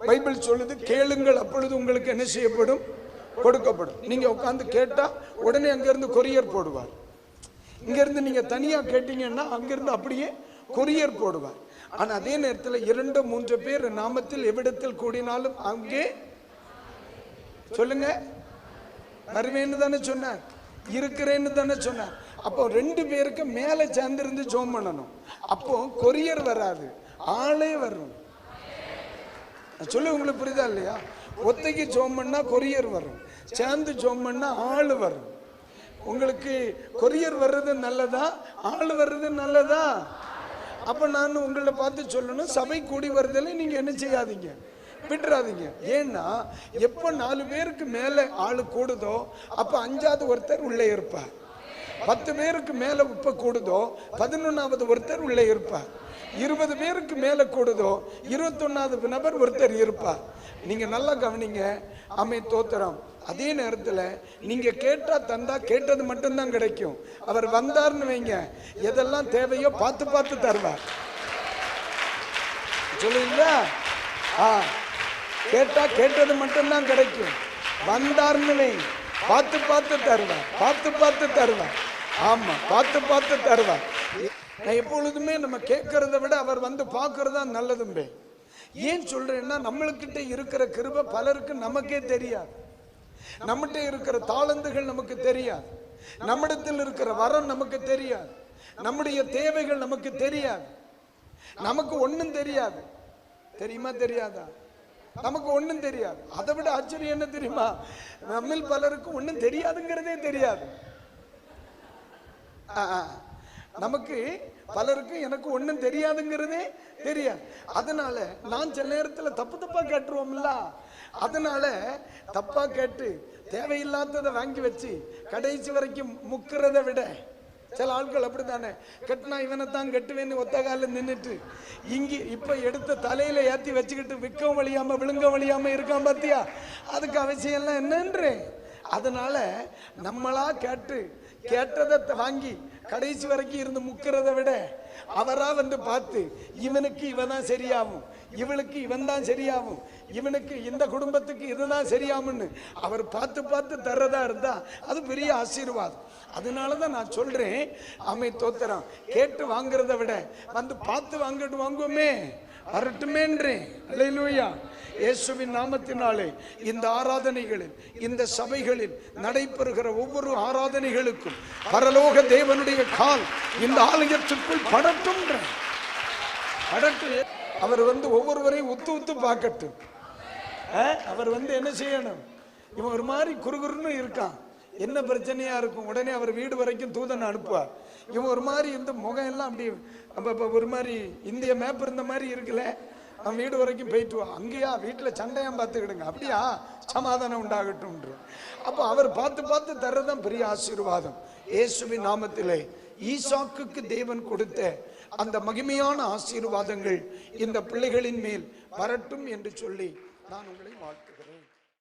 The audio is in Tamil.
பைபிள் சொல்லுது, கேளுங்கள் அப்பொழுது உங்களுக்கு என்ன செய்யப்படும், கொடுக்கப்படும். நீங்க உட்கார்ந்து கேட்டா உடனே அங்கிருந்து கொரியர் போடுவார். இங்கிருந்து நீங்க தனியா கேட்டீங்கன்னா அங்கிருந்து அப்படியே கொரியர் போடுவார். ஆனா அதே நேரத்தில் 2-3 பேர் நாமத்தில் எவ்விடத்தில் கூடினாலும் அங்கே சொல்லுங்க வருவேன்னு தானே சொன்னார், இருக்கிறேன்னு தானே சொன்னார். அப்போ 2 பேருக்கு மேல சேர்ந்திருந்து ஜோம் பண்ணணும். அப்போ கொரியர் வராது, ஆளே வரும். சொல்லு, உங்களுக்கு புரியுதா இல்லையா? ஒத்தைக்கு ஜோம் பண்ணா கொரியர் வரும், சேர்ந்து ஜோம் பண்ணா ஆள் வரும். உங்களுக்கு கொரியர் வர்றது நல்லதா, ஆள் வர்றது நல்லதா? அப்ப நான் உங்களை பார்த்து சொல்லணும், சபை கூடி வருதலை நீங்க என்ன செய்யாதீங்க, விட்டுறாதீங்க. ஏன்னா எப்ப 4 பேருக்கு மேல ஆளு கூடுதோ அப்ப 5வது ஒருத்தர் உள்ளே இருப்பார். 10 பேருக்கு மேல இப்ப கூடுதோ 11வது ஒருத்தர் உள்ளே இருப்பார். 20 பேருக்கு மேல கூடுதோ 21வது நபர் ஒருத்தர் இருப்பார். நீங்க நல்லா கவனிங்க. ஆமே, தோத்திரம். அதே நேரத்தில் நீங்க கேட்டா தந்தா கேட்டது மட்டும்தான் கிடைக்கும். அவர் வந்தார்னு வைங்க, எதெல்லாம் தேவையோ பார்த்து பார்த்து தருவார். சொல்லுங்களா? கேட்டா கேட்டது மட்டும்தான் கிடைக்கும். வந்தார்னு வைங்க, பார்த்து பார்த்து தருவார், பார்த்து பார்த்து தருவார். ஆமா, பார்த்து பார்த்து தருவார். நான் எப்பொழுதுமே நம்ம கேட்கறத விட அவர் வந்து பார்க்கறதா நல்லதும்பே. ஏன் சொல்றேன்னா, நம்மளுக்கிட்ட இருக்கிற கிருபை பலருக்கு நமக்கே தெரியாது. நம்மகிட்ட இருக்கிற தாளந்துகள் நமக்கு தெரியாது, நம்மிடத்தில் இருக்கிற வரம் நமக்கு தெரியாது, நம்முடைய தேவைகள் நமக்கு தெரியாது. நமக்கு ஒண்ணும் தெரியாது. தெரியுமா? தெரியாதா? நமக்கு ஒண்ணும் தெரியாது. அதை விட ஆச்சரியம் என்ன தெரியுமா? நம்மில் பலருக்கு ஒண்ணும் தெரியாதுங்கிறதே தெரியாது. நமக்கு பலருக்கு எனக்கு ஒண்ணும் தெரியாதுங்கிறதே தெரியாது. அதனால நான் சில நேரத்துல தப்பா கேட்டுருவோம்ல. அதனால தப்பா கேட்டு தேவையில்லாததை வாங்கி வச்சு கடைசி வரைக்கும் முக்கிறத விட, சில ஆட்கள் அப்படித்தானே, கட்டினா இவனைத்தான் கட்டுவேன்னு ஒத்த காலில் நின்றுட்டு இங்கே இப்ப எடுத்த தலையில ஏத்தி வச்சுக்கிட்டு விற்கவும் வழியாம விழுங்க வழியாம இருக்கான் பாத்தியா? அதுக்கு அவசியம் எல்லாம் என்னன்றே. அதனால நம்மளா கேட்டதை வாங்கி கடைசி வரைக்கும் இருந்து முக்கிறத விட அவரா வந்து பார்த்து இவனுக்கு இவன் தான் சரியாகும், இவளுக்கு இவன் தான் சரியாகும், இவனுக்கு இந்த குடும்பத்துக்கு இதுதான் சரியாகும்னு அவர் பார்த்து பார்த்து தர்றதா இருந்தா அது பெரிய ஆசீர்வாதம். அதனாலதான் நான் சொல்றேன், ஆமை தோத்திரம், கேட்டு வாங்குறத விட வந்து பார்த்து வாங்குவோமே, வரட்டுமேன்றேன். அல்லேலூயா. இயேசுவின் நாமத்தினாலே இந்த ஆராதனைகளில், இந்த சபைகளில் நடைபெறுகிற ஒவ்வொரு ஆராதனைகளுக்கும் பரலோக தேவனுடைய கால் இந்த ஆலயத்திற்குள் படட்டும். அவர் வந்து ஒவ்வொருவரையும் உத்து பார்க்கட்டும். அவர் வந்து என்ன செய்யணும்? இவன் ஒரு மாதிரி குறுகுறுன்னு இருக்கான், என்ன பிரச்சனையா இருக்கும், உடனே அவர் வீடு வரைக்கும் தூதனை அனுப்புவார். இவன் ஒரு மாதிரி இந்த முகம் எல்லாம் அப்படி ஒரு மாதிரி இந்திய மேப் இருந்த மாதிரி இருக்குல்ல, அவன் வீடு வரைக்கும் போயிட்டு வா. அங்கேயா வீட்டில் சண்டையா பார்த்துக்கிடுங்க, அப்படியா, சமாதானம் உண்டாகட்டும். அப்போ அவர் பார்த்து பார்த்து தர்றதான் பெரிய ஆசீர்வாதம். இயேசுவின் நாமத்திலே ஈசாக்குக்கு தேவன் கொடுத்த அந்த மகிமையான ஆசீர்வாதங்கள் இந்த பிள்ளைகளின் மேல் வரட்டும் என்று சொல்லி நான் உங்களை வாழ்த்துகிறேன்.